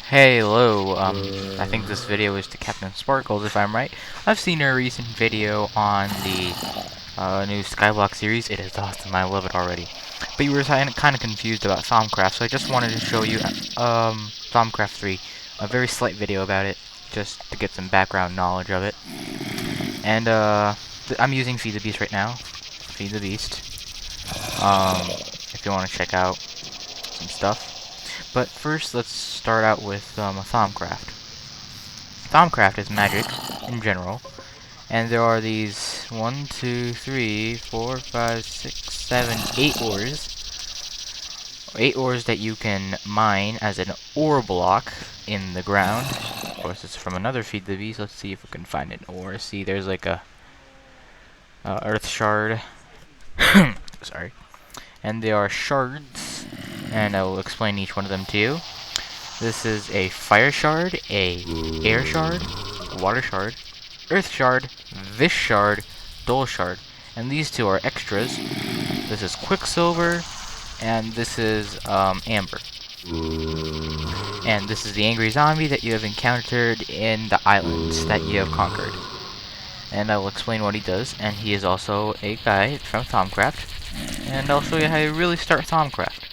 Hey, hello. I think this video is to Captain Sparkles, if I'm right. I've seen a recent video on the new Skyblock series. It is awesome. I love it already. But you were kind of confused about Thaumcraft, so I just wanted to show you Thaumcraft 3, a very slight video about it, just to get some background knowledge of it. And I'm using Feed the Beast right now. Feed the Beast. If you want to check out some stuff. But first, let's start out with Thaumcraft. Thaumcraft is magic in general, and there are these 1, 2, 3, 4, 5, 6, 7, 8 ores. 8 ores that you can mine as an ore block in the ground. Of course, it's from another Feed the Beast. Let's see if we can find an ore. See, there's like a earth shard. Sorry. And there are shards, and I will explain each one of them to you. This is a fire shard, a air shard, water shard, earth shard, vis shard, dull shard, and these two are extras. This is quicksilver, and this is amber. And this is the angry zombie that you have encountered in the islands that you have conquered. And I will explain what he does, and he is also a guy from Thaumcraft, and I'll show you how you really start Thaumcraft.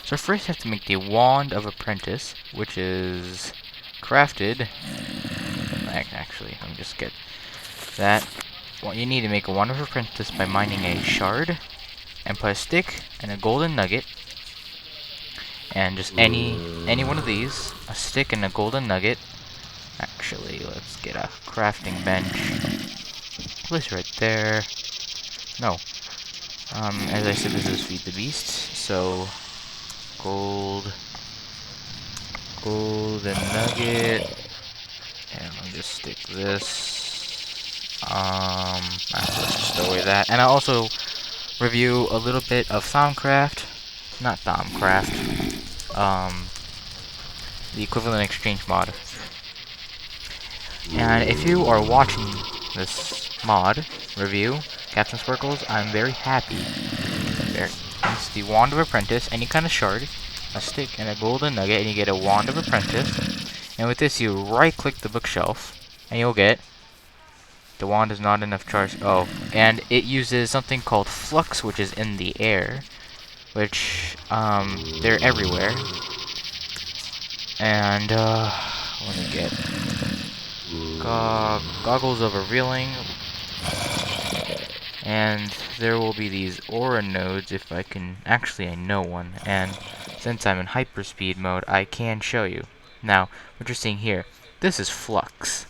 So first you have to make the Wand of Apprentice, which is crafted. Actually, let me just get that. Well, you need to make a Wand of Apprentice by mining a shard, and put a stick and a golden nugget, and just any one of these, a stick and a golden nugget. Actually, let's get a crafting bench. Place right there. No. As I said, this is Feed the Beast, so golden nugget, and I'll just stick this. Let's just throw away that, and I'll also review a little bit of Thaumcraft, not Thaumcraft, the equivalent exchange mod. And if you are watching this mod review, Captain Sparkles, I'm very happy. There. It's the Wand of Apprentice, any kind of shard, a stick, and a golden nugget, and you get a Wand of Apprentice. And with this, you right-click the bookshelf, and you'll get the wand is not enough charge. Oh, and it uses something called flux, which is in the air, which they're everywhere. And let me get goggles of revealing. And there will be these aura nodes if I can. Actually, I know one, and since I'm in hyperspeed mode, I can show you. Now, what you're seeing here, this is Flux,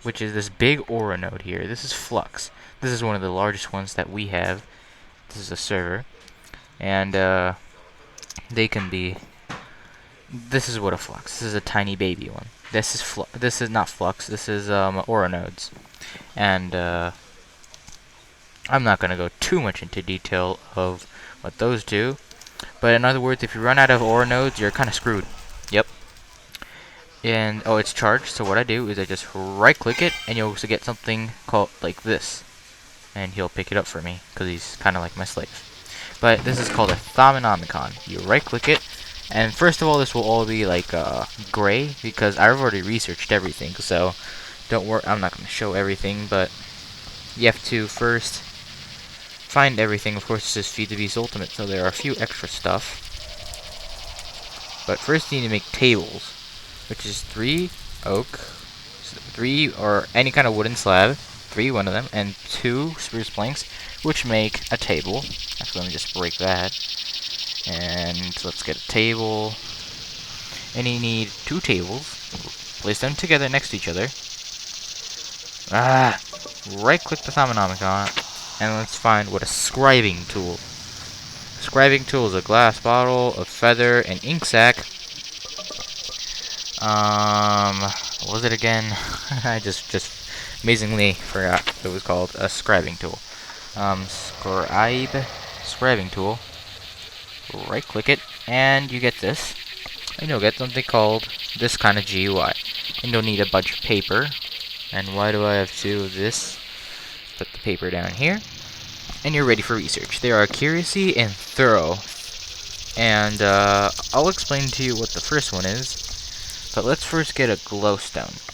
which is this big aura node here. This is Flux. This is one of the largest ones that we have. This is a server, and they can be. This is what a Flux. This is a tiny baby one. This is This is not Flux. This is aura nodes, and I'm not going to go too much into detail of what those do, but in other words, if you run out of ore nodes, you're kind of screwed. Yep. And, oh, it's charged, so what I do is I just right-click it, and you'll also get something called, like this. And he'll pick it up for me, because he's kind of like my slave. But this is called a Thaumonomicon. You right-click it, and first of all, this will all be, like, gray, because I've already researched everything, so don't worry, I'm not going to show everything, but you have to first find everything. Of course, this is Feed the Beast Ultimate, so there are a few extra stuff. But first you need to make tables, which is 3 oak, 3 or any kind of wooden slab, 1 of them, and 2 spruce planks, which make a table. Actually, let me just break that. And let's get a table. And you need 2 tables. Place them together next to each other. Right-click the Thaumonomicon. And let's find what a scribing tool. Scribing tool is a glass bottle, a feather, an ink sac. What was it again? I just amazingly forgot what it was called. A scribing tool. Scribing tool. Right-click it, and you get this. And you'll get something called this kind of GUI. And you'll need a bunch of paper. And why do I have 2 of this? Put the paper down here, and you're ready for research. There are accuracy and thorough, and I'll explain to you what the first one is. But let's first get a glowstone.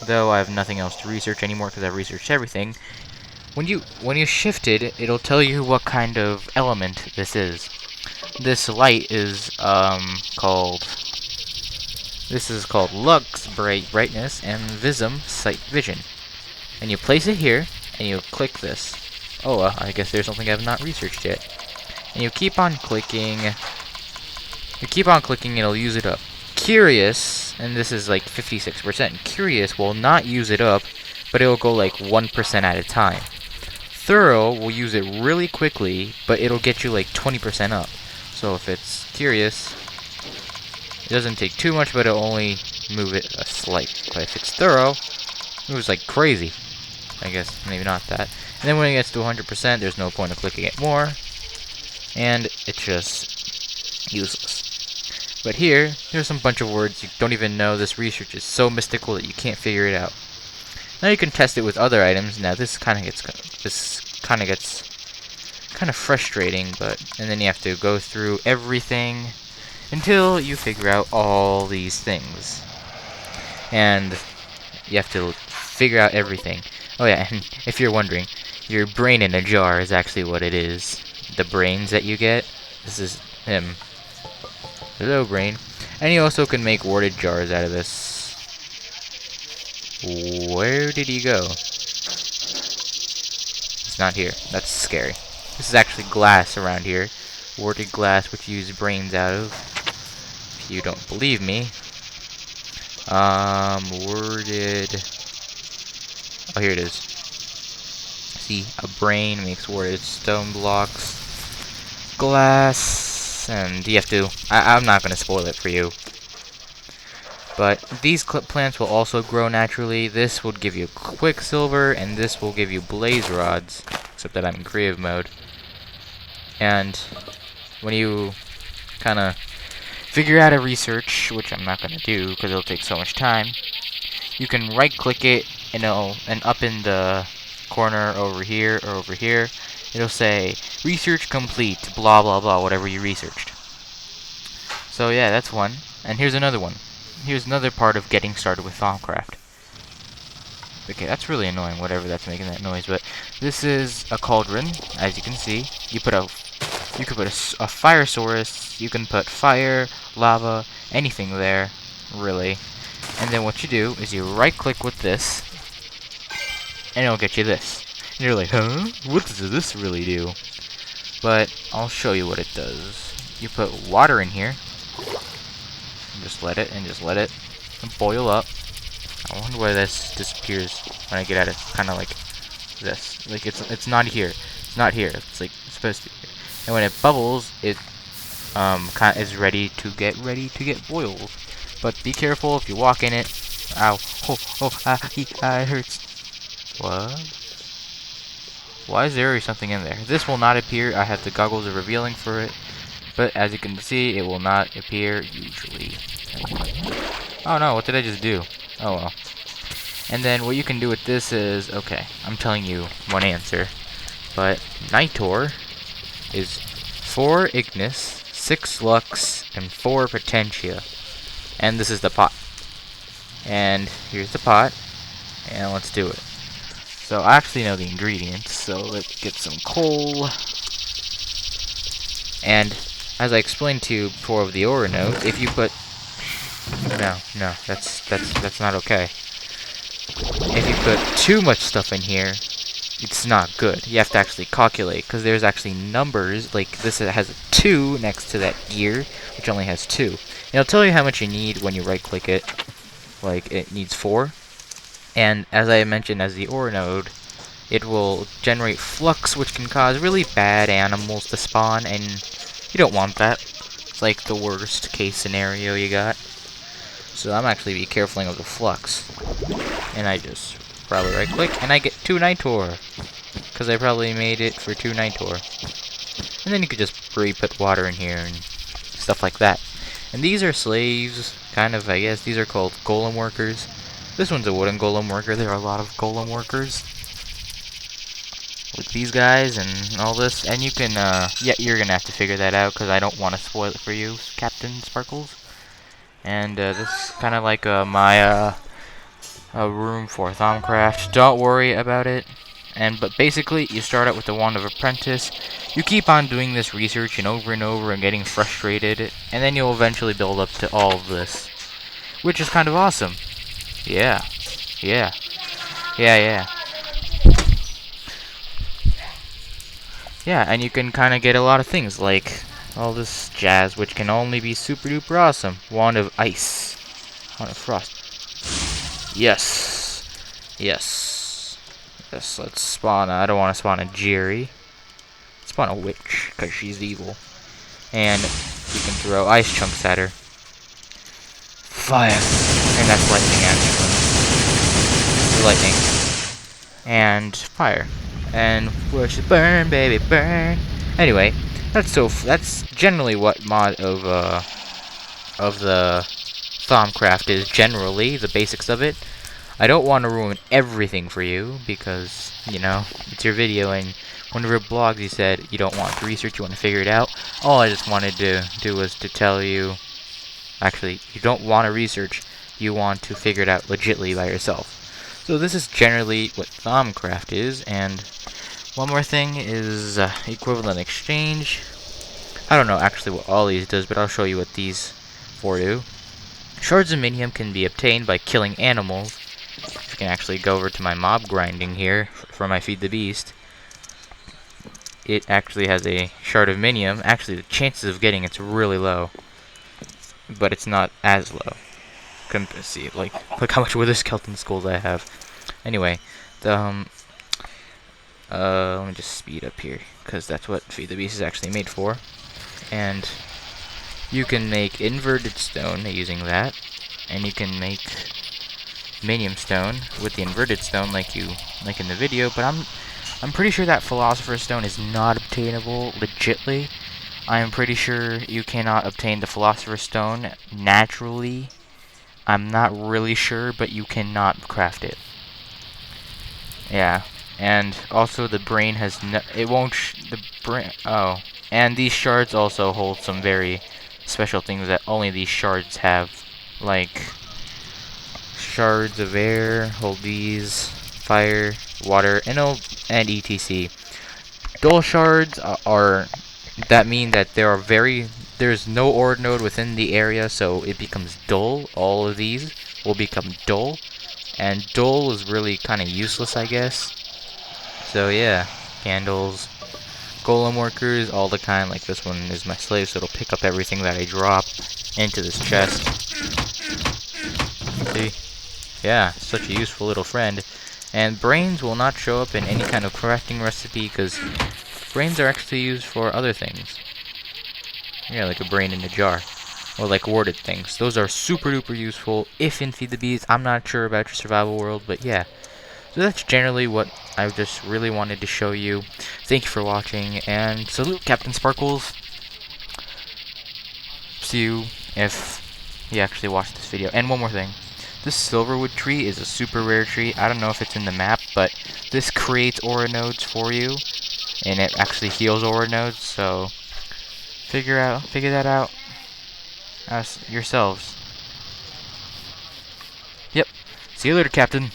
Though I have nothing else to research anymore because I've researched everything. When you shift it, it'll tell you what kind of element this is. This light is called Lux brightness and Vism sight vision. And you place it here and you click this. Oh, I guess there's something I've not researched yet. And you keep on clicking. It'll use it up. Curious, and this is like 56%. Curious will not use it up, but it'll go like 1% at a time. Thorough will use it really quickly, but it'll get you like 20% up. So if it's curious, it doesn't take too much, but it'll only move it a slight. But if it's thorough, it moves like crazy. I guess maybe not that. And then when it gets to 100%, there's no point of clicking it more, and it's just useless. But here, there's some bunch of words you don't even know. This research is so mystical that you can't figure it out. Now you can test it with other items. Now this kind of gets kind of frustrating, and then you have to go through everything until you figure out all these things. And you have to figure out everything. Oh yeah, and if you're wondering, your brain in a jar is actually what it is. The brains that you get, this is him. Hello, brain. And you also can make warded jars out of this. Where did he go? He's not here. That's scary. This is actually glass around here. Warded glass, which you use brains out of. If you don't believe me. Warded... Oh, here it is. See, a brain makes warded stone blocks. Glass, and you have to... I'm not going to spoil it for you. But these plants will also grow naturally. This will give you quicksilver, and this will give you blaze rods. Except that I'm in creative mode. And when you kind of figure out a research, which I'm not going to do because it'll take so much time, you can right-click it, and up in the corner over here or over here, it'll say research complete, blah blah blah, whatever you researched. So yeah, that's one. And here's another one. Here's another part of getting started with Thaumcraft. Okay, that's really annoying, whatever that's making that noise, but this is a cauldron, as you can see. You could put a fire source, you can put fire, lava, anything there, really. And then what you do is you right click with this, and it'll get you this. And you're like, huh? What does this really do? But I'll show you what it does. You put water in here, and just let it boil up. I wonder why this disappears when I get at it. Kind of like this. Like it's not here. It's not here. It's like it's supposed to be here. And when it bubbles, it is ready to get boiled. But be careful if you walk in it. Ow! It hurts. What? Why is there something in there? This will not appear. I have the goggles of revealing for it. But as you can see, it will not appear usually. Oh no! What did I just do? Oh well. And then what you can do with this is, okay, I'm telling you one answer, but Nitor is 4 Ignis, 6 Lux, and 4 Potentia. And this is the pot. And here's the pot, and let's do it. So I actually know the ingredients, so let's get some coal. And as I explained to you before of the ore node, if you put No, that's not okay. If you put too much stuff in here, it's not good. You have to actually calculate, because there's actually numbers, like this has a 2 next to that gear, which only has 2. And it'll tell you how much you need when you right-click it, like it needs 4. And as I mentioned, as the ore node, it will generate flux, which can cause really bad animals to spawn, and you don't want that. It's like the worst case scenario you got. So I'm actually be careful of the flux. And I just probably right click and I get 2 Nitor. Because I probably made it for 2 Nitor. And then you could just put water in here and stuff like that. And these are slaves, kind of, I guess. These are called golem workers. This one's a wooden golem worker. There are a lot of golem workers. Like these guys and all this. And you can, yeah, you're gonna have to figure that out because I don't want to spoil it for you, Captain Sparkles. And this is kind of like my room for Thaumcraft. Don't worry about it. But basically, you start out with the Wand of Apprentice. You keep on doing this research and over and getting frustrated, and then you'll eventually build up to all of this, which is kind of awesome. Yeah, yeah, yeah. Yeah, and you can kind of get a lot of things like all this jazz, which can only be super duper awesome. Wand of Ice, Wand of Frost. Yes, yes. Yes, let's spawn. I don't want to spawn a Jerry. Spawn a witch, because she's evil. And you can throw ice chunks at her. Fire! And that's lightning, actually. Lightning. And fire. And push burn, baby, burn. Anyway, that's generally what mod of the Thaumcraft is generally, the basics of it. I don't want to ruin everything for you, because, you know, it's your video, and one of your blogs you said you don't want to research, you want to figure it out. All I just wanted to do was to tell you, actually, you don't want to research, you want to figure it out legitly by yourself. So this is generally what Thaumcraft is, and one more thing is equivalent exchange. I don't know actually what all these does, but I'll show you what these four do. Shards of Minium can be obtained by killing animals. You can actually go over to my mob grinding here for my Feed the Beast. It actually has a shard of Minium. Actually, the chances of getting it's really low, but it's not as low. See, like, look how much Wither Skeleton skulls I have. Anyway, let me just speed up here, because that's what Feed the Beast is actually made for. And you can make inverted stone using that, and you can make Minium stone with the inverted stone like in the video, but I'm pretty sure that Philosopher's Stone is not obtainable legitly. I am pretty sure you cannot obtain the Philosopher's Stone naturally. I'm not really sure, but you cannot craft it. Yeah, and also the brain has it won't the brain. Oh, and these shards also hold some very special things that only these shards have, like shards of air hold these, fire, water, and etc. Dull shards are that mean that there's no ore node within the area, so it becomes dull. All of these will become dull, and dull is really kind of useless, I guess. So yeah, candles, golem workers, all the kind. Like this one is my slave, so it'll pick up everything that I drop into this chest. See? Yeah, such a useful little friend. And brains will not show up in any kind of crafting recipe, because brains are actually used for other things. Yeah, like a brain in a jar. Or like warded things. Those are super duper useful if in Feed the Bees. I'm not sure about your survival world, but yeah. So that's generally what I just really wanted to show you. Thank you for watching, and salute Captain Sparkles. See you if you actually watched this video. And one more thing. This Silverwood tree is a super rare tree. I don't know if it's in the map, but this creates aura nodes for you. And it actually heals aura nodes, so figure that out yourselves. Yep. See you later, Captain.